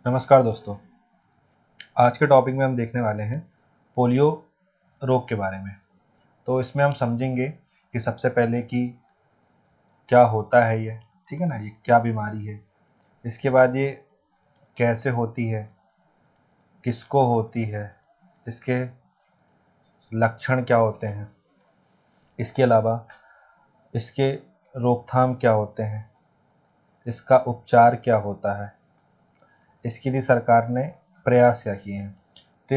नमस्कार दोस्तों। आज के टॉपिक में हम देखने वाले हैं पोलियो रोग के बारे में। तो इसमें हम समझेंगे कि सबसे पहले कि क्या होता है ये, ठीक है ना, ये क्या बीमारी है। इसके बाद ये कैसे होती है, किसको होती है, इसके लक्षण क्या होते हैं, इसके अलावा इसके रोकथाम क्या होते हैं, इसका उपचार क्या होता है। इसके लिए सरकार ने प्रयास क्या किए हैं। तो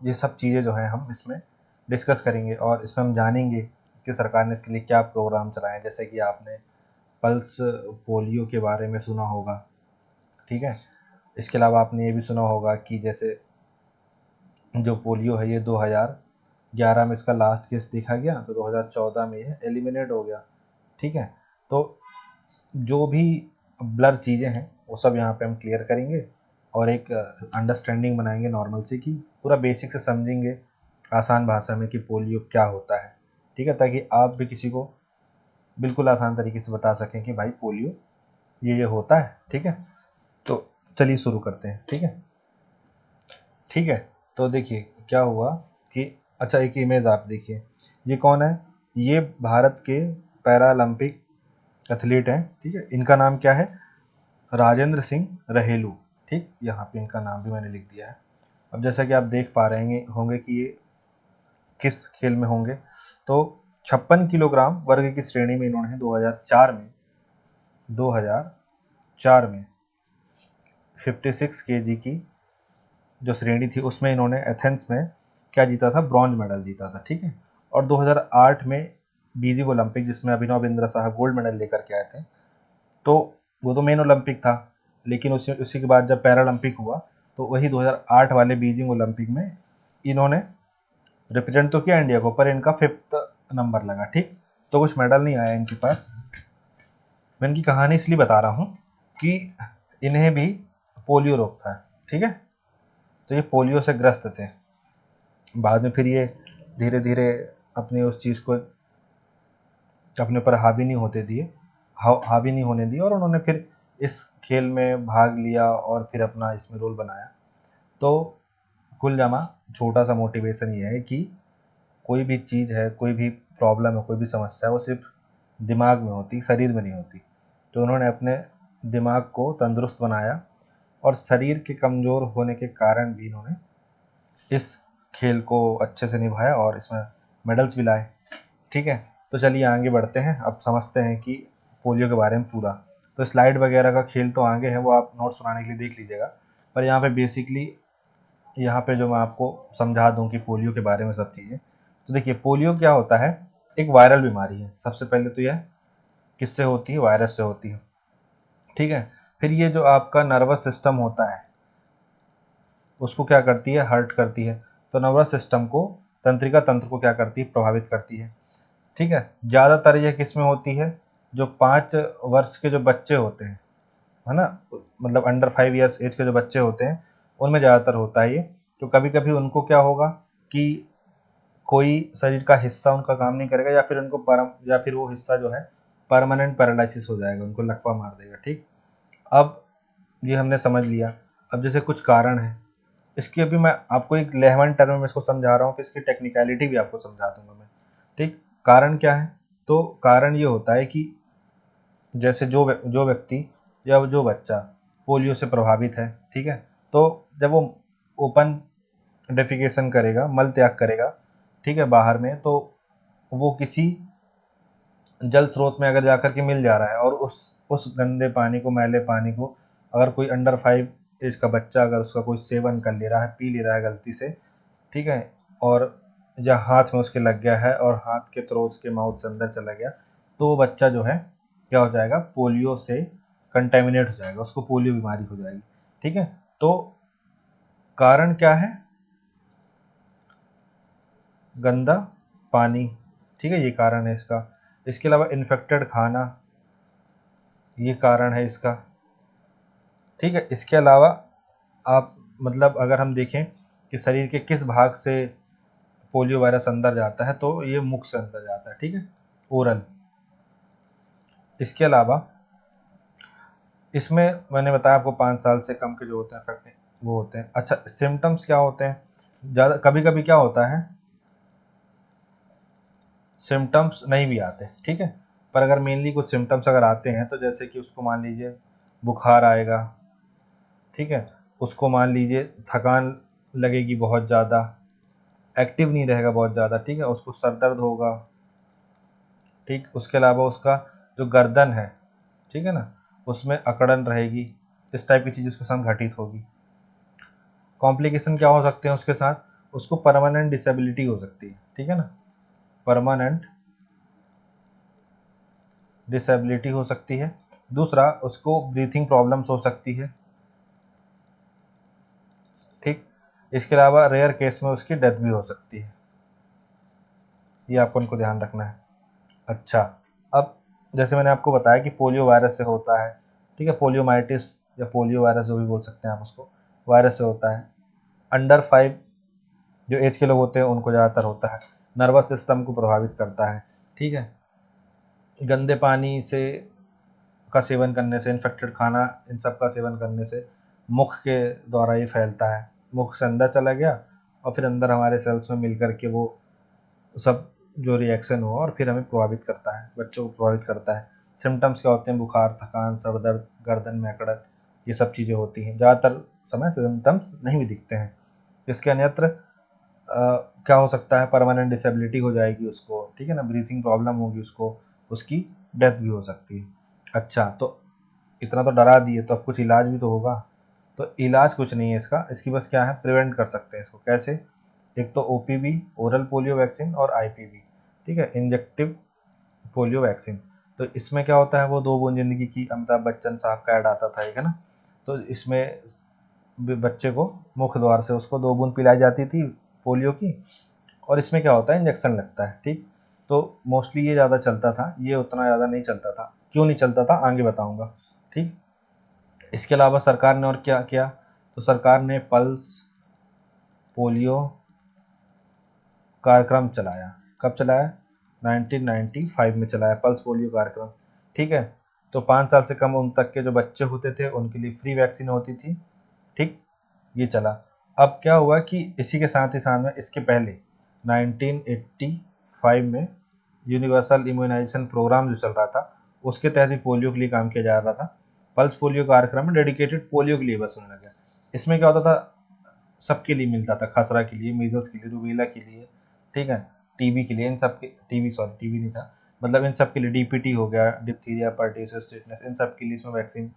ये सब चीज़ें जो हैं हम इसमें डिस्कस करेंगे और इसमें हम जानेंगे कि सरकार ने इसके लिए क्या प्रोग्राम चलाए हैं। जैसे कि आपने पल्स पोलियो के बारे में सुना होगा, ठीक है। इसके अलावा आपने ये भी सुना होगा कि जैसे जो पोलियो है ये 2011 में इसका लास्ट केस देखा गया, तो 2014 में ये एलिमिनेट हो गया, ठीक है। तो जो भी ब्लर चीज़ें हैं वो सब यहाँ पे हम क्लियर करेंगे और एक अंडरस्टैंडिंग बनाएंगे नॉर्मल से, कि पूरा बेसिक से समझेंगे आसान भाषा में कि पोलियो क्या होता है, ठीक है, ताकि आप भी किसी को बिल्कुल आसान तरीके से बता सकें कि भाई पोलियो ये होता है, ठीक है। तो चलिए शुरू करते हैं, ठीक है। ठीक है, तो देखिए क्या हुआ कि अच्छा एक इमेज आप देखिए, ये कौन है, ये भारत के पैरालंपिक एथलीट हैं, ठीक है। इनका नाम क्या है, राजेंद्र सिंह रहेलू, ठीक। यहाँ पे इनका नाम भी मैंने लिख दिया है। अब जैसा कि आप देख पा रहे होंगे कि ये किस खेल में होंगे, तो 56 किलोग्राम वर्ग की श्रेणी में इन्होंने 2004 में 56 केजी की जो श्रेणी थी उसमें इन्होंने एथेंस में क्या जीता था, ब्रॉन्ज मेडल जीता था, ठीक है। और 2008 में बीजिंग ओलंपिक, जिसमें अभिनव बिंद्रा साहब गोल्ड मेडल लेकर के आए थे, तो वो तो मेन ओलंपिक था, लेकिन उसी के बाद जब पैरालंपिक हुआ तो वही 2008 वाले बीजिंग ओलंपिक में इन्होंने रिप्रेजेंट तो किया इंडिया को, पर इनका 5th नंबर लगा, ठीक। तो कुछ मेडल नहीं आया इनके पास। मैं इनकी कहानी इसलिए बता रहा हूँ कि इन्हें भी पोलियो रोग था, ठीक है। तो ये पोलियो से ग्रस्त थे। बाद में फिर ये धीरे धीरे अपनी उस चीज़ को अपने ऊपर हावी नहीं होने दिए और उन्होंने फिर इस खेल में भाग लिया और फिर अपना इसमें रोल बनाया। तो कुल जमा छोटा सा मोटिवेशन ये है कि कोई भी चीज़ है, कोई भी प्रॉब्लम है, कोई भी समस्या है, वो सिर्फ दिमाग में होती, शरीर में नहीं होती। तो उन्होंने अपने दिमाग को तंदुरुस्त बनाया और शरीर के कमज़ोर होने के कारण भी इन्होंने इस खेल को अच्छे से निभाया और इसमें मेडल्स भी लाए, ठीक है। तो चलिए आगे बढ़ते हैं, अब समझते हैं कि पोलियो के बारे में पूरा। तो स्लाइड वगैरह का खेल तो आगे है, वो आप नोट्स बनाने के लिए देख लीजिएगा। पर यहाँ पे बेसिकली यहाँ पे जो मैं आपको समझा दूँ कि पोलियो के बारे में सब चीज़ें। तो देखिए पोलियो क्या होता है, एक वायरल बीमारी है। सबसे पहले तो यह किससे होती है, वायरस से होती है, ठीक है। फिर ये जो आपका नर्वस सिस्टम होता है उसको क्या करती है, हर्ट करती है। तो नर्वस सिस्टम को, तंत्रिका तंत्र को क्या करती है, प्रभावित करती है, ठीक है। ज़्यादातर ये किस में होती है, जो 5 वर्ष के जो बच्चे होते हैं, है ना, मतलब अंडर 5 ईयर्स एज के जो बच्चे होते हैं उनमें ज़्यादातर होता है ये। तो कभी कभी उनको क्या होगा कि कोई शरीर का हिस्सा उनका काम नहीं करेगा, या फिर वो हिस्सा जो है परमानेंट पैरालिसिस हो जाएगा, उनको लकवा मार देगा, ठीक। अब ये हमने समझ लिया। अब जैसे कुछ कारण है, इसकी अभी मैं आपको एक लेमन टर्म में इसको समझा रहा हूँ, कि इसकी टेक्निकलिटी भी आपको समझा दूंगा मैं, ठीक। कारण क्या है, तो कारण ये होता है कि जैसे जो व्यक्ति या जो बच्चा पोलियो से प्रभावित है, ठीक है, तो जब वो ओपन डेफिकेशन करेगा, मल त्याग करेगा, ठीक है, बाहर में, तो वो किसी जल स्रोत में अगर जाकर के मिल जा रहा है और उस गंदे पानी को, मैले पानी को अगर कोई अंडर 5 एज का बच्चा अगर उसका कोई सेवन कर ले रहा है, पी ले रहा है गलती से, ठीक है, और या हाथ में उसके लग गया है और हाथ के थ्रू उसके माउथ से अंदर चला गया, तो वो बच्चा जो है क्या हो जाएगा, पोलियो से कंटेमिनेट हो जाएगा, उसको पोलियो बीमारी हो जाएगी, ठीक है। तो कारण क्या है, गंदा पानी, ठीक है, ये कारण है इसका। इसके अलावा इन्फेक्टेड खाना, ये कारण है इसका, ठीक है। इसके अलावा आप मतलब अगर हम देखें कि शरीर के किस भाग से पोलियो वायरस अंदर जाता है, तो ये मुख से अंदर जाता है, ठीक है, ओरल। इसके अलावा इसमें मैंने बताया आपको 5 साल से कम के जो होते हैं इफेक्ट वो होते हैं। अच्छा, सिम्टम्स क्या होते हैं? ज़्यादा कभी कभी क्या होता है, सिम्टम्स नहीं भी आते, ठीक है, पर अगर मेनली कुछ सिम्टम्स अगर आते हैं तो जैसे कि उसको मान लीजिए बुखार आएगा, ठीक है, उसको मान लीजिए थकान लगेगी बहुत ज़्यादा, एक्टिव नहीं रहेगा बहुत ज़्यादा, ठीक है, उसको सर दर्द होगा, ठीक, उसके अलावा उसका जो गर्दन है, ठीक है ना, उसमें अकड़न रहेगी, इस टाइप की चीज़ उसके साथ घटित होगी। कॉम्प्लिकेशन क्या हो सकते हैं उसके साथ? उसको परमानेंट डिसेबिलिटी हो सकती है, ठीक है ना, परमानेंट डिसेबिलिटी हो सकती है। दूसरा, उसको ब्रीथिंग प्रॉब्लम्स हो सकती है, ठीक। इसके अलावा रेयर केस में उसकी डेथ भी हो सकती है, ये आपको उनको ध्यान रखना है। अच्छा, अब जैसे मैंने आपको बताया कि पोलियो वायरस से होता है, ठीक है, पोलियोमाइटिस या पोलियो वायरस जो भी बोल सकते हैं आप उसको, वायरस से होता है। अंडर 5 जो एज के लोग होते हैं उनको ज़्यादातर होता है, नर्वस सिस्टम को प्रभावित करता है, ठीक है। गंदे पानी से का सेवन करने से, इन्फेक्टेड खाना, इन सब का सेवन करने से मुख के द्वारा ये फैलता है, मुख से अंदर चला गया और फिर अंदर हमारे सेल्स में मिल करके वो सब जो रिएक्शन हुआ और फिर हमें प्रभावित करता है, बच्चों को प्रभावित करता है। सिम्टम्स क्या होते हैं? बुखार, थकान, सर दर्द, गर्दन में अकड़न, ये सब चीज़ें होती हैं। ज़्यादातर समय सिम्टम्स नहीं भी दिखते हैं। इसके अन्यत्र क्या हो सकता है? परमानेंट डिसेबिलिटी हो जाएगी उसको, ठीक है ना, ब्रीथिंग प्रॉब्लम होगी उसको, उसकी डेथ भी हो सकती है। अच्छा, तो इतना तो डरा दिए, तो अब कुछ इलाज भी तो होगा। तो इलाज कुछ नहीं है इसका, इसकी बस क्या है, प्रिवेंट कर सकते हैं इसको। कैसे? एक तो ओपीवी, ओरल पोलियो वैक्सीन, और आईपीवी, ठीक है, इंजेक्टिव पोलियो वैक्सीन। तो इसमें क्या होता है, वो 2 बूंद जिंदगी की, अमिताभ बच्चन साहब का ऐड आता था एक, है ना, तो इसमें बच्चे को मुख्य द्वार से उसको 2 बूंद पिलाई जाती थी पोलियो की, और इसमें क्या होता है, इंजेक्शन लगता है, ठीक। तो मोस्टली ये ज़्यादा चलता था, ये उतना ज़्यादा नहीं चलता था। क्यों नहीं चलता था आगे बताऊंगा, ठीक। इसके अलावा सरकार ने और क्या किया? तो सरकार ने पल्स पोलियो कार्यक्रम चलाया। कब चलाया? 1995 में चलाया पल्स पोलियो कार्यक्रम, ठीक है। तो 5 साल से कम उम्र तक के जो बच्चे होते थे उनके लिए फ्री वैक्सीन होती थी, ठीक, ये चला। अब क्या हुआ कि इसी के साथ ही साथ में इसके पहले 1985 में यूनिवर्सल इम्यूनाइजेशन प्रोग्राम जो चल रहा था, उसके तहत भी पोलियो के लिए काम किया जा रहा था। पल्स पोलियो कार्यक्रम में डेडिकेटेड पोलियो के लिए बस होने लगा। इसमें क्या होता था, सबके लिए मिलता था, खसरा के लिए, मीजल्स के लिए, रूबेला के लिए, ठीक है, टीबी के लिए, इन सब के, टीबी सॉरी टीबी नहीं था, मतलब इन सब के लिए, डीपीटी हो गया, डिप्थीरिया, पर्टेसिस, टिटनेस, इन सब के लिए इसमें वैक्सीन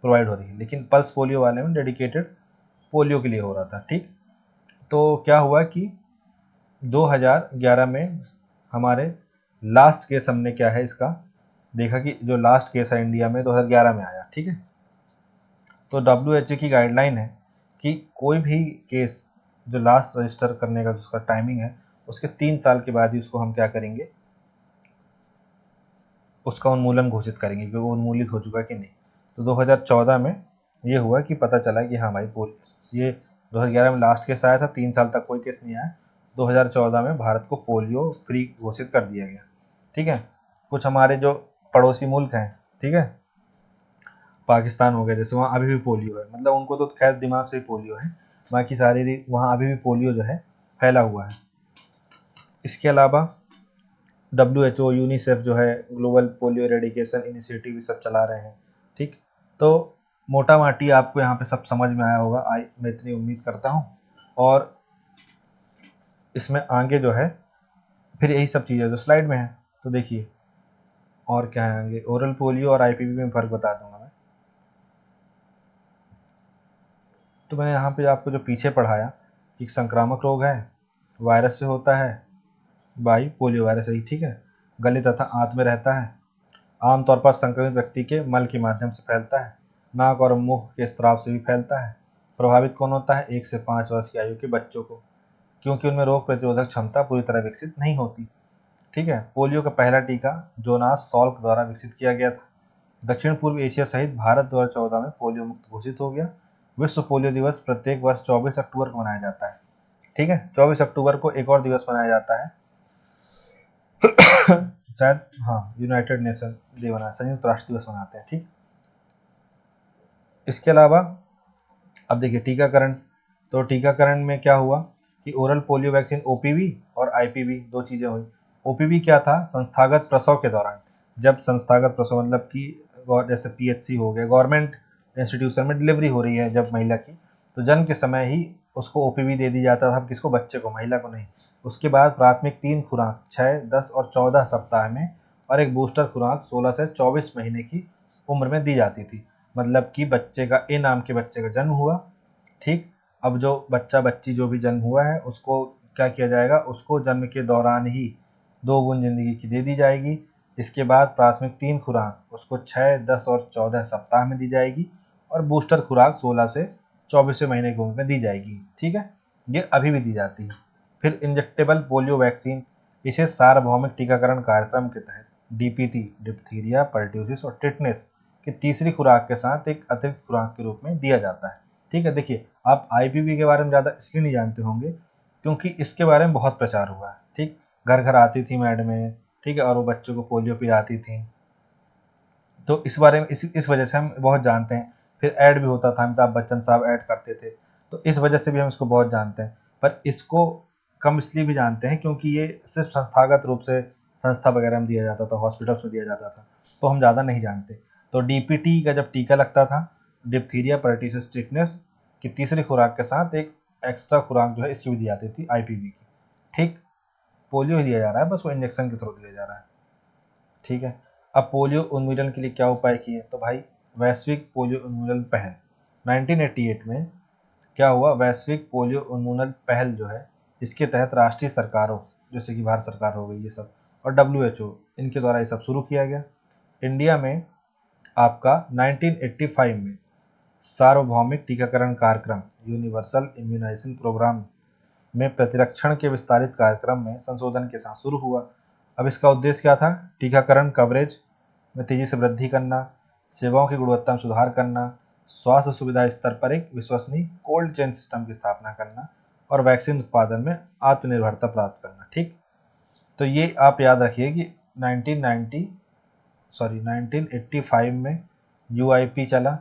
प्रोवाइड हो रही है। लेकिन पल्स पोलियो वाले में डेडिकेटेड पोलियो के लिए हो रहा था, ठीक। तो क्या हुआ कि 2011 में हमारे लास्ट केस हमने क्या है इसका देखा कि जो लास्ट केस है इंडिया में 2011 में आया, ठीक है। तो WHO की गाइडलाइन है कि कोई भी केस जो लास्ट रजिस्टर करने का जिसका टाइमिंग है, उसके 3 साल के बाद ही उसको हम क्या करेंगे, उसका उन्मूलन घोषित करेंगे कि वो उन्मूलित हो चुका कि नहीं। तो 2014 में ये हुआ कि पता चला कि हाँ भाई ये 2011 में लास्ट केस आया था, 3 साल तक कोई केस नहीं आया। 2014 में भारत को पोलियो फ्री घोषित कर दिया गया, ठीक है। कुछ हमारे जो पड़ोसी मुल्क हैं, ठीक है, पाकिस्तान हो गया जैसे, वहाँ अभी भी पोलियो है, मतलब उनको तो खैर दिमाग से ही पोलियो है, बाकी सारे वहाँ अभी भी पोलियो जो है फैला हुआ है। इसके अलावा WHO, यूनिसेफ जो है ग्लोबल पोलियो एरेडिकेशन इनिशिएटिव सब चला रहे हैं, ठीक। तो मोटा माटी आपको यहाँ पे सब समझ में आया होगा, मैं इतनी उम्मीद करता हूँ। और इसमें आगे जो है फिर यही सब चीज़ें जो स्लाइड में है, तो देखिए और क्या है आगे, ओरल पोलियो और आईपीवी में फ़र्क बता दूंगा मैं। तो मैंने यहाँ पे आपको जो पीछे पढ़ाया कि संक्रामक रोग है, वायरस से होता है, बाई पोलियो वायरस है, ठीक है, गले तथा आंत में रहता है, आमतौर पर संक्रमित व्यक्ति के मल के माध्यम से फैलता है, नाक और मुंह के स्राव से भी फैलता है। प्रभावित कौन होता है? 1 से 5 वर्ष की आयु के बच्चों को, क्योंकि उनमें रोग प्रतिरोधक क्षमता पूरी तरह विकसित नहीं होती, ठीक है। पोलियो का पहला टीका जोनास सॉल्क द्वारा विकसित किया गया था। दक्षिण पूर्व एशिया सहित भारत 2014 में पोलियो मुक्त घोषित हो गया। विश्व पोलियो दिवस प्रत्येक वर्ष 24 अक्टूबर को मनाया जाता है, ठीक है। 24 अक्टूबर को एक और दिवस मनाया जाता है शायद, हाँ, यूनाइटेड नेशन डे मना, संयुक्त राष्ट्र दिवस मनाते हैं, ठीक। इसके अलावा अब देखिए टीकाकरण, तो टीकाकरण में क्या हुआ कि ओरल पोलियो वैक्सीन ओपीवी और आईपीवी दो चीज़ें हुई। ओपीवी क्या था, संस्थागत प्रसव के दौरान, जब संस्थागत प्रसव मतलब कि जैसे पीएचसी हो गया, गवर्नमेंट इंस्टीट्यूशन में डिलीवरी हो रही है जब महिला की, तो जन्म के समय ही उसको ओपीवी दे दी जाता था, किसको, बच्चे को, महिला को नहीं। उसके बाद प्राथमिक 3 खुराक 6, 10 और 14 सप्ताह में और एक बूस्टर खुराक 16 से 24 महीने की उम्र में दी जाती थी। मतलब कि बच्चे का, ए नाम के बच्चे का जन्म हुआ, ठीक। अब जो बच्चा बच्ची जो भी जन्म हुआ है उसको क्या किया जाएगा, उसको जन्म के दौरान ही 2 बूंद जिंदगी की दे दी जाएगी। इसके बाद प्राथमिक 3 खुराक उसको 6, 10 और 14 सप्ताह में दी जाएगी और बूस्टर खुराक 16 से 24वें महीने की उम्र में दी जाएगी, ठीक है। ये अभी भी दी जाती है। फिर इंजेक्टेबल पोलियो वैक्सीन, इसे सार्वभौमिक टीकाकरण कार्यक्रम के तहत डीपीटी, डिप्थीरिया, पर्ट्यूसिस और टिटनेस की तीसरी खुराक के साथ एक अतिरिक्त खुराक के रूप में दिया जाता है, ठीक है। देखिए आप आईपीवी के बारे में ज़्यादा इसलिए नहीं जानते होंगे क्योंकि इसके बारे में बहुत प्रचार हुआ है, ठीक। घर घर आती थी मैडमें, ठीक है, और वो बच्चों को पोलियो पिलाती थी, तो इस बारे में इस वजह से हम बहुत जानते हैं। फिर ऐड भी होता था, अमिताभ बच्चन साहब ऐड करते थे, तो इस वजह से भी हम इसको बहुत जानते हैं। पर इसको कम इसलिए भी जानते हैं क्योंकि ये सिर्फ संस्थागत रूप से संस्था वगैरह में दिया जाता था, हॉस्पिटल्स में दिया जाता था, तो हम ज़्यादा नहीं जानते। तो डीपीटी का जब टीका लगता था, डिप्थीरिया पर्टिसिस टिटनेस की तीसरी खुराक के साथ एक एक्स्ट्रा खुराक जो है इसकी भी दी जाती थी, आईपीवी की, ठीक। पोलियो ही दिया जा रहा है, बस वो इंजेक्शन के थ्रू दिया जा रहा है, ठीक है। अब पोलियो उन्मूलन के लिए क्या उपाय किए, तो भाई वैश्विक पोलियो उन्मूलन पहल 1988 में क्या हुआ, वैश्विक पोलियो उन्मूलन पहल जो है, इसके तहत राष्ट्रीय सरकारों जैसे कि भारत सरकार हो गई ये सब और WHO इनके द्वारा ये सब शुरू किया गया। इंडिया में आपका 1985 में सार्वभौमिक टीकाकरण कार्यक्रम यूनिवर्सल इम्यूनाइजेशन प्रोग्राम में प्रतिरक्षण के विस्तारित कार्यक्रम में संशोधन के साथ शुरू हुआ। अब इसका उद्देश्य क्या था, टीकाकरण कवरेज में तेजी से वृद्धि करना, सेवाओं की गुणवत्ता में सुधार करना, स्वास्थ्य सुविधा स्तर पर एक विश्वसनीय कोल्ड चेन सिस्टम की स्थापना करना और वैक्सीन उत्पादन में आत्मनिर्भरता प्राप्त करना, ठीक। तो ये आप याद रखिए कि 1985 में यूआईपी चला,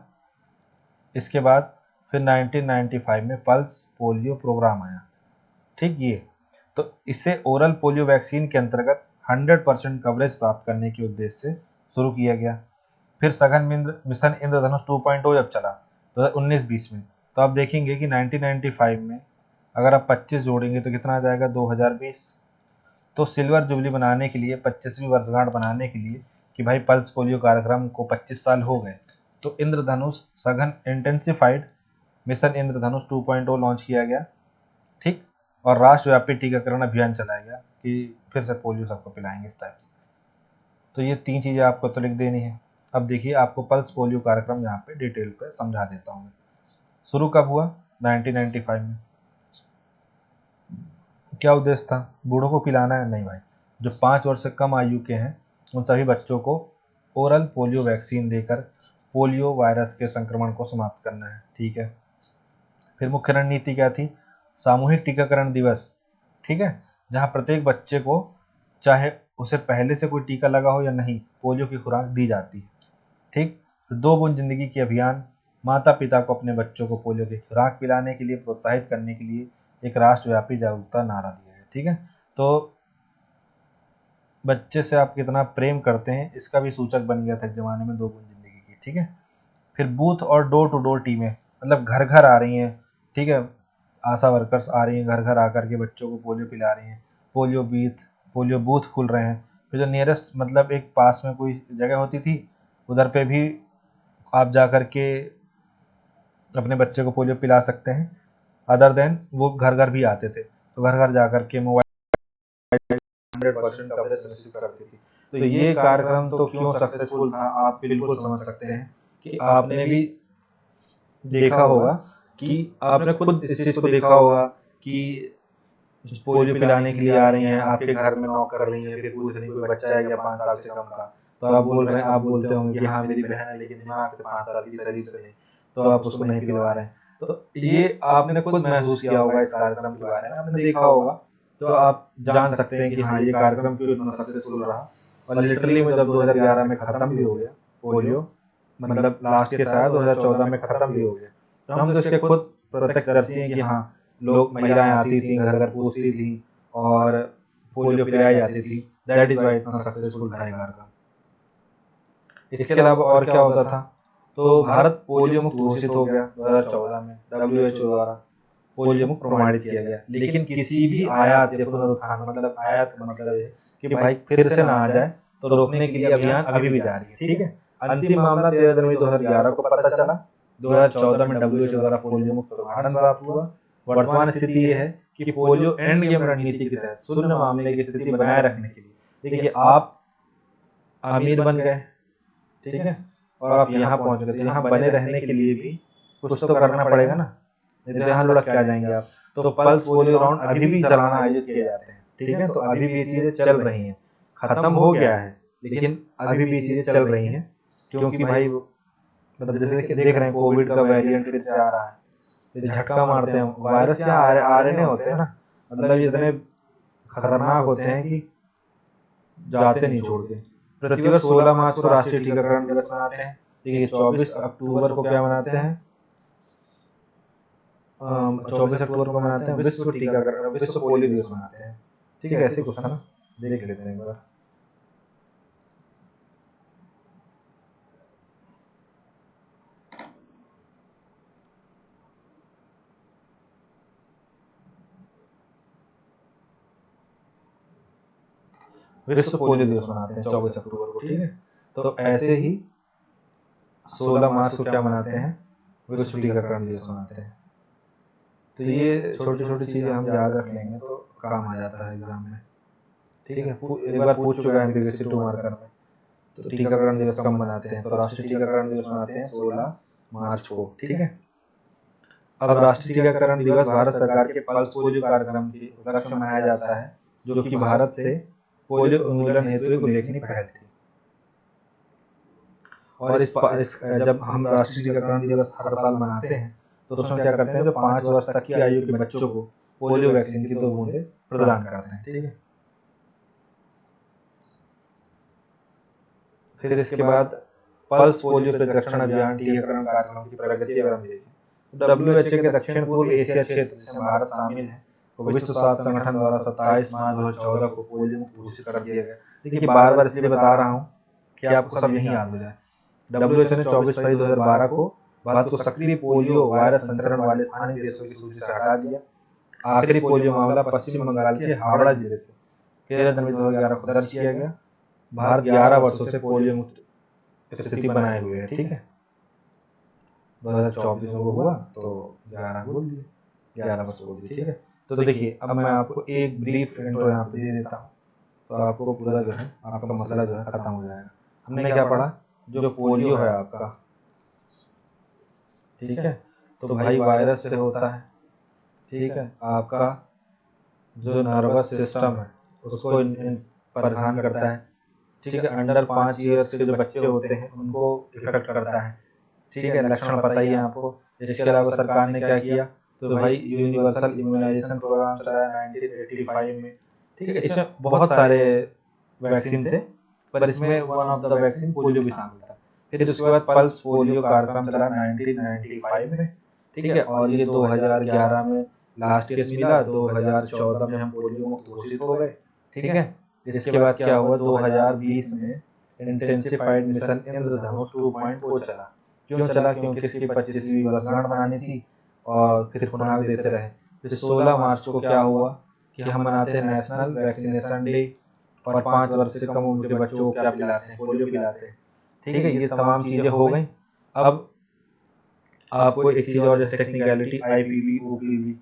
इसके बाद फिर 1995 में पल्स पोलियो प्रोग्राम आया, ठीक। ये तो इससे ओरल पोलियो वैक्सीन के अंतर्गत 100% कवरेज प्राप्त करने के उद्देश्य से शुरू किया गया। फिर सघन मिशन इंद्रधनुष 2.0 जब चला 2019-20 में, तो आप देखेंगे कि 1995 में अगर आप 25 जोड़ेंगे तो कितना आ जाएगा, 2020। तो सिल्वर जुबली बनाने के लिए, 25वीं वर्षगांठ बनाने के लिए कि भाई पल्स पोलियो कार्यक्रम को 25 साल हो गए, तो इंद्रधनुष सघन इंटेंसिफाइड मिशन इंद्रधनुष 2.0 लॉन्च किया गया, ठीक। और राष्ट्रव्यापी टीकाकरण अभियान चलाया गया कि फिर से पोलियो सबको पिलाएंगे इस टाइप से। तो ये 3 चीज़ें आपको तो लिख देनी है। अब देखिए आपको पल्स पोलियो कार्यक्रम यहाँ पे डिटेल पे समझा देता हूँ मैं। शुरू कब हुआ, 1995 में। क्या उद्देश्य था, बूढ़ों को पिलाना है, नहीं भाई, जो 5 वर्ष से कम आयु के हैं उन सभी बच्चों को ओरल पोलियो वैक्सीन देकर पोलियो वायरस के संक्रमण को समाप्त करना है, ठीक है। फिर मुख्य रणनीति क्या थी, सामूहिक टीकाकरण दिवस, ठीक है, जहाँ प्रत्येक बच्चे को चाहे उसे पहले से कोई टीका लगा हो या नहीं, पोलियो की खुराक दी जाती है, ठीक। तो 2 बूंद जिंदगी की अभियान, माता पिता को अपने बच्चों को पोलियो की खुराक पिलाने के लिए प्रोत्साहित करने के लिए एक राष्ट्रव्यापी जागरूकता नारा दिया है, ठीक है। तो बच्चे से आप कितना प्रेम करते हैं इसका भी सूचक बन गया था इस जमाने में 2 बूंद जिंदगी की, ठीक है। फिर बूथ और डोर टू डोर टीमें, मतलब घर घर आ रही हैं, ठीक है, आशा वर्कर्स आ रही हैं, घर घर आकर के बच्चों को पोलियो पिला रही हैं, पोलियो बूथ खुल रहे हैं। फिर जो नियरेस्ट, मतलब एक पास में कोई जगह होती थी उधर पे भी आप जा कर के अपने बच्चे को पोलियो पिला सकते हैं। अदर देन वो घर घर भी आते थे, तो घर घर जा कर के मोबाइल 100% कवरेज सुनिश्चित करती थी। तो ये कार्यक्रम तो क्यों सक्सेसफुल था आप बिल्कुल समझ सकते हैं कि आपने भी देखा होगा कि आपने खुद इस चीज़ को देखा होगा कि पोलियो पिलाने के लिए आ रही हैं, आपके घर में नॉक कर रही हैं, फिर पूछ रही कोई बच्चा है क्या 5 साल से कम का, तो आप बोल रहे हैं, आप बोलते होंगे कि हाँ मेरी बहन है लेकिन दिमाग से 5 साल की, शरीर से नहीं, तो आप उसको नहीं पिलवा रहे हैं। तो ये आपने खुद महसूस किया होगा इस कार्यक्रम के बारे में, आपने देखा होगा, तो आप जान सकते हैं कि हाँ ये कार्यक्रम क्यों इतना सक्सेसफुल रहा। और लिटरली में जब 2011 में ख़त्म भी हो गया पोलियो, मतलब लास्ट के शायद 2014 में खत्म भी हो गया। तो हम तो इसके खुद प्रत्यक्षदर्शी हैं कि हाँ, लोग महिलाएं आती थी, घर घर पूछती थी और पोलियो पिलाई जाती थी। दैट इज वाई इतना सक्सेसफुल था ये कार्यक्रम। इसके अलावा और क्या होता था, तो भारत पोलियो मुक्त घोषित हो गया 2014 में, WHO द्वारा पोलियो मुक्त प्रमाणित किया गया। लेकिन किसी भी आयात या पुनरुत्थान, मतलब आयात का मतलब है कि भाई फिर से ना आ जाए, तो रोकने के लिए अभियान अभी भी जारी है। ठीक है, अंतिम मामला 13 जनवरी 2011 को पता चला। 2014 में WHO द्वारा पोलियो मुक्त प्रमाणन प्राप्त हुआ। वर्तमान स्थिति ये है कि पोलियो एंड गेम रणनीति के तहत शून्य मामले की स्थिति बनाए रखने के लिए, देखिए आप अमीर बन गए, ठीक है, और आप यहाँ पहुंच गए, तो यहाँ बने रहने के लिए भी कुछ तो करना पड़ेगा ना, नहीं तो यहाँ लुढ़क के आ जाएंगे आप। तो पल्स पोलियो राउंड अभी भी सालाना आयोजित किए जाते हैं। ठीक है, तो अभी भी ये चीजें चल रही हैं, खत्म हो गया है लेकिन अभी भी चीजें चल रही हैं। क्योंकि भाई मतलब जैसे देख रहे हैं कोविड का वेरिएंट फिर से आ रहा है, तो झटका मारते हैं वायरस या RNA होते हैं ना, मतलब ये इतने खतरनाक होते हैं कि जाते नहीं छोड़ के। प्रतिवर्ष 16 मार्च को राष्ट्रीय टीकाकरण दिवस मनाते हैं। देखिए 24 अक्टूबर को क्या मनाते हैं, 24 अक्टूबर को मनाते हैं विश्व टीकाकरण, विश्व पोलियो दिवस मनाते हैं। ठीक है, ऐसे कुछ था ना, देख लेते हैं एक बार। विश्व पोलियो दिवस मनाते हैं 24 अक्टूबर को। ठीक है, तो ऐसे ही 16 मार्च को क्या मनाते हैं, विश्व टीकाकरण दिवस मनाते हैं। तो ये छोटी छोटी चीजें हम याद रख लेंगे तो काम आ जाता है एग्जाम में। ठीक है, एक बार पूछ चुका है MPSC 2 मार्कर में। तो टीकाकरण दिवस कब मनाते हैं, तो राष्ट्रीय टीकाकरण दिवस मनाते हैं 16 मार्च को। ठीक है, अब राष्ट्रीय टीकाकरण दिवस भारत सरकार के पल्स पोलियो कार्यक्रम के उपलक्ष्य में मनाया जाता है, जो कि भारत से पोलियो उन्मूलन हेतु एक उल्लेखनीय पहल थी। और जब हम राष्ट्रीय टीकाकरण दिवस हर साल मनाते हैं तो उसमें क्या करते हैं, जो 5 वर्ष तक की आयु के बच्चों को पोलियो वैक्सीन की 2 बूंदें प्रदान करते हैं। ठीक है, फिर इसके बाद पल्स पोलियो प्रतिरक्षण अभियान टीकाकरण कार्यक्रम की प्रगति अगर हम देखें, WHO के दक्षिण पूर्व एशिया क्षेत्र जिसमें भारत शामिल है, तो विश्व स्वास्थ्य संगठन द्वारा 27 मार्च 2014 को पोलियो मुक्त घोषित कर दिया गया। देखिए बार बार इसलिए बता रहा हूँ कि आपको सब यही याद हो जाए। WHO ने 24 फरवरी 2012 को भारत को सक्रिय पोलियो वायरस संचरण वाले स्थानीय देशों की सूची से हटा दिया। आखिरी पोलियो मामला पश्चिम बंगाल के हावड़ा जिले से 13 जनवरी 2011 को दर्ज किया गया। भारत 11 वर्षों से पोलियो मुक्त स्थिति बनाए हुए है। ठीक है, 2024 में वो हुआ तो 11 बोल दिए, 11 वर्ष बोल दिए। ठीक है, तो देखिए अब मैं आपको एक ब्रीफ इंट्रो यहाँ पे दे देता हूँ, तो आपको पूरा जो है आपका मसला जो है खत्म हो जाएगा। हमने क्या पढ़ा, जो पोलियो है आपका, ठीक है, तो भाई वायरस से होता है। ठीक है, आपका जो नर्वस सिस्टम है उसको परेशान करता है। ठीक है, अंडर 5 ईयर्स के जो बच्चे होते हैं उनको इफेक्ट करता है। ठीक है, लक्षण पता ही है आपको। इसके अलावा सरकार ने क्या किया, तो भाई यूनिवर्सल इम्यूनाइजेशन प्रोग्राम चलाया 1985 में। ठीक है, इसमें बहुत सारे वैक्सीन थे, पर इसमें one of the vaccine polio भी शामिल था। फिर उसके बाद पल्स पोलियो कार्यक्रम चला 1995 में। ठीक है, और ये 2011 में लास्ट केस मिला, 2014 में हम पोलियो मुक्त घोषित हो गए। ठीक है, इसके बाद क्या हुआ, 2020 में इंटेंसिफाइड मिशन इंद्रधनुष 2.0 चला। क्यों चला, क्योंकि इसकी 25वीं वर्षगांठ मनानी थी और फिर पुनाग देते रहे। फिर 16 मार्च को क्या हुआ कि हम मनाते हैं नेशनल वैक्सीनेशन डे, और 5 वर्ष से कम उम्र के बच्चों को क्या पिलाते हैं, पोलियो पिलाते हैं। ठीक है, ये तमाम चीज़ें हो गई। अब आपको एक चीज़ और, जैसे टेक्निकलिटी IPV OPV।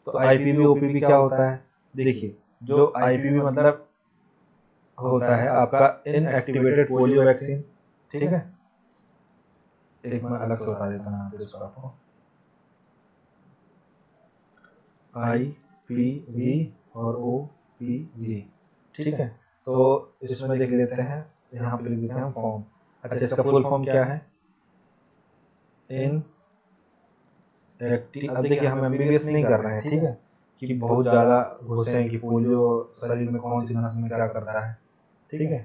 तो IPV OPV क्या होता है, देखिए जो IPV मतलब होता है आपका इनएक्टिवेटेड पोलियो वैक्सीन। ठीक है, एक मैं अलग से बता देता हूँ आपको, IPV और OPV। ठीक है, तो इसमें देख लेते हैं, यहाँ पे लिख देते हैं फॉर्म। अच्छा, इसका फुल फॉर्म क्या है, इन एक्टिव। अब देखिए हम MBBS नहीं कर रहे हैं, ठीक है, कि बहुत ज़्यादा घुसे हैं कि पोलियो शरीर में कौन सी नस में क्या करता है। ठीक है,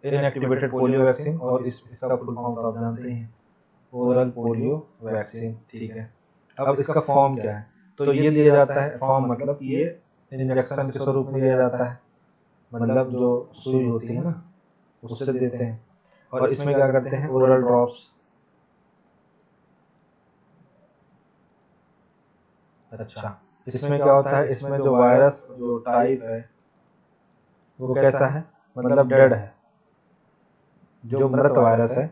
इनएक्टिवेटेड पोलियो वैक्सीन, और इसका फुल फॉर्म तो आप जानते हैं, ओरल पोलियो वैक्सीन, ठीक है। अब इसका फॉर्म क्या है, तो ये दिया जाता है फॉर्म, मतलब कि ये इंजेक्शन के स्वरूप में दिया जाता है, मतलब जो सुई होती है ना उससे देते हैं। और इसमें क्या करते हैं, ओरल ड्रॉप्स। अच्छा, इसमें क्या होता है, इसमें जो वायरस जो टाइप है वो कैसा है, मतलब डेड है, जो मृत वायरस है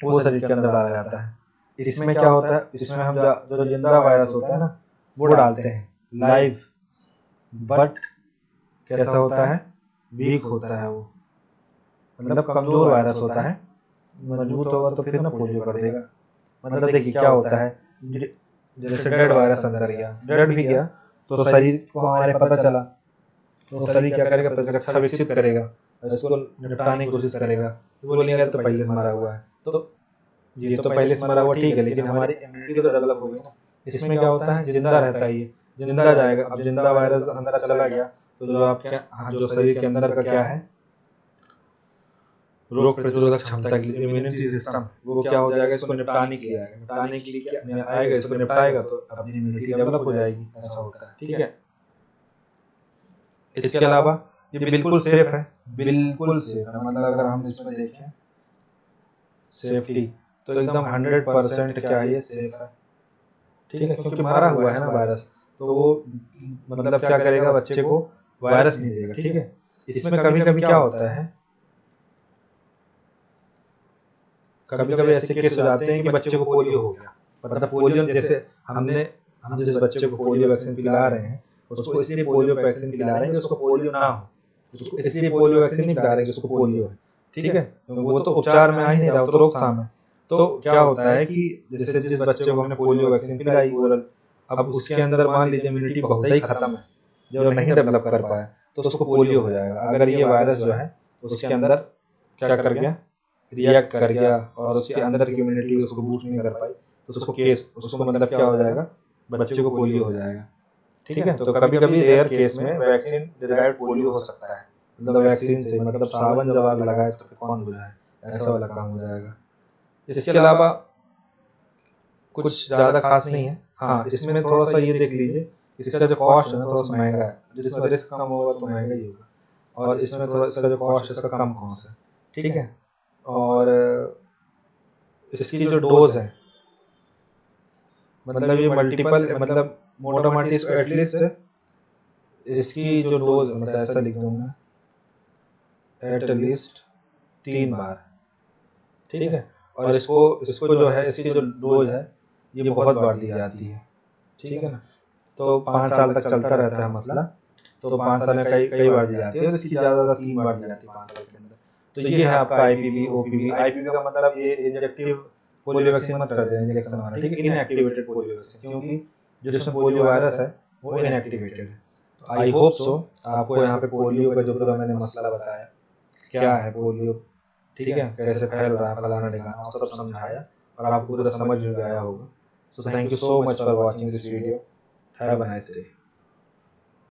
वो शरीर के अंदर डाला जाता है। इसमें क्या होता है, इसमें हम जो जिंदा वायरस होता है ना वो डालते हैं लाइव, बट कैसा होता है, वीक होता है वो, मतलब कमजोर वायरस होता है। मजबूत होगा तो फिर ना पोलियो कर देगा। मतलब देखिए क्या होता है, जैसे डेड वायरस अंदर गया, डेड भी गया तो शरीर को हमारे पता चला, तो शरीर क्या करेगा, प्रतिरक्षा विकसित करेगा, इसको निपटाने की कोशिश करेगा। वो बोलेंगे तो पहले से मरा हुआ है, तो ये तो पहले से मरा हुआ ठीक है, लेकिन हमारी इम्यूनिटी तो डेवलप हो गई ना। इसमें क्या होता है, जिंदा रहता है, ये जिंदा जाएगा। अब जिंदा वायरस अंदर चला गया तो जो आपके जो शरीर के अंदर का क्या है, रोग प्रतिरोधक क्षमता के लिए इम्यूनिटी सिस्टम, वो क्या हो जाएगा, इसको निपटाने के लिए आएगा। निपटाने के लिए क्या आएगा, इसको निपटाएगा तो अपनी इम्यूनिटी डेवलप हो जाएगी, ऐसा होता है, ठीक है। इसके अलावा ये बिल्कुल सेफ है, बिल्कुल सेफ है, मतलब अगर हम इसमें देखें सेफ्टी तो एकदम 100% क्या है, ये सेफ है, ठीक है। क्योंकि मरा हुआ है ना वायरस, तो वो मतलब क्या करेगा, बच्चे को वायरस नहीं देगा, ठीक है। इसमें कभी कभी क्या होता है, कभी कभी ऐसे केस हो जाते हैं कि बच्चे को पोलियो हो गया, मतलब पोलियो जैसे हम जिस बच्चे को पोलियो वैक्सीन पिला रहे हैं उसको इसलिए पोलियो वैक्सीन पिला रहे हैं कि उसको पोलियो ना हो, उसको इसलिए पोलियो वैक्सीन नहीं पिला रहे कि उसको पोलियो है, ठीक है। वो तो उपचार में आ ही नहीं रहा, वो तो रोकथाम है। तो क्या होता है कि जैसे जिस बच्चे को हमने पोलियो वैक्सीन पिलाई ओरल, अब उसके अंदर मान लीजिए इम्यूनिटी बहुत ही खत्म है, जो नहीं डेवलप कर पाया, तो उसको पोलियो हो जाएगा। अगर ये वायरस जो है उसके अंदर क्या कर गया, रिएक्ट कर गया, और उसके अंदर की इम्यूनिटी उसको बूस्ट नहीं कर पाई, तो उसको मतलब क्या हो जाएगा, बच्चे को पोलियो हो जाएगा, ठीक है। तो कभी कभी रेयर केस में वैक्सीन डिराइव्ड पोलियो हो सकता है, मतलब वैक्सीन से, मतलब सावन जब आग लगाए तो फिर कौन बुझाए, ऐसा वाला काम हो जाएगा। इसके अलावा कुछ ज़्यादा खास नहीं है। हाँ, इसमें थोड़ा सा ये देख लीजिए, इसका जो कॉस्ट है ना थोड़ा सा महंगा है, जिसमें रिस्क कम होगा तो महंगा ही होगा, और इसमें थोड़ा इसका जो कॉस्ट है इसका कम कॉस्ट है, ठीक है। और इसकी जो डोज है, मतलब ये मल्टीपल, मतलब मोटा मोटी इसको एटलीस्ट इसकी जो डोज, मतलब ऐसा लिख दूँ मैं, एटलीस्ट 3 बार, ठीक है। और इसको जो है, इसकी जो डोज है ये बहुत बार दी जाती है, ठीक है ना। तो 5 साल तक चलता रहता है मसला, तो 5 साल में कई बार दी जाती है, और इसकी ज़्यादा 3 बार दी जाती है 5 साल के अंदर। तो ये है आपका आईपीवी ओपीवी। आईपीवी का मतलब ये इंजेक्टिव पोलियो वैक्सीन मत कर देना, इंजेक्शन वाला, ठीक है, इनएक्टिवेटेड पोलियो वैक्सीन, क्योंकि जो जिसमें पोलियो वायरस है वो इनएक्टिवेटेड है। तो आई होप सो आपको यहाँ पे पोलियो का जो पूरा मैंने मसला बताया, क्या है पोलियो, ठीक है, कैसे फैल रहा है, फलाना ढिकाना, और सब समझाया, और आपको पूरा समझ में आया होगा। So thank you so much for watching this video. Have a nice day.